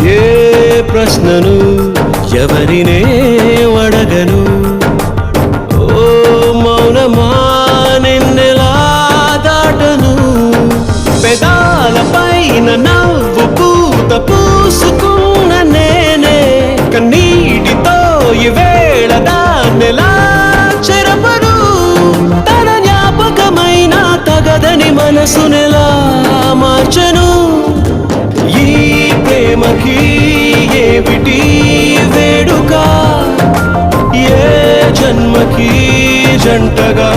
ఏ ప్రశ్నను ఎవరినే అడగను. ఓ మౌనమా నిన్నెలా దాటను. పెదాలపైన నవ్వు పూత పూసుకున్న నేనే కన్నీటితో ఈవేళ దాన్నెలా చెరపను. తన జ్ఞాపకమైన తగదని మనసునెలా మార్చను. ఈ ప్రేమకి ఏమిటి వేడుక, ఏ జన్మకి జంటగా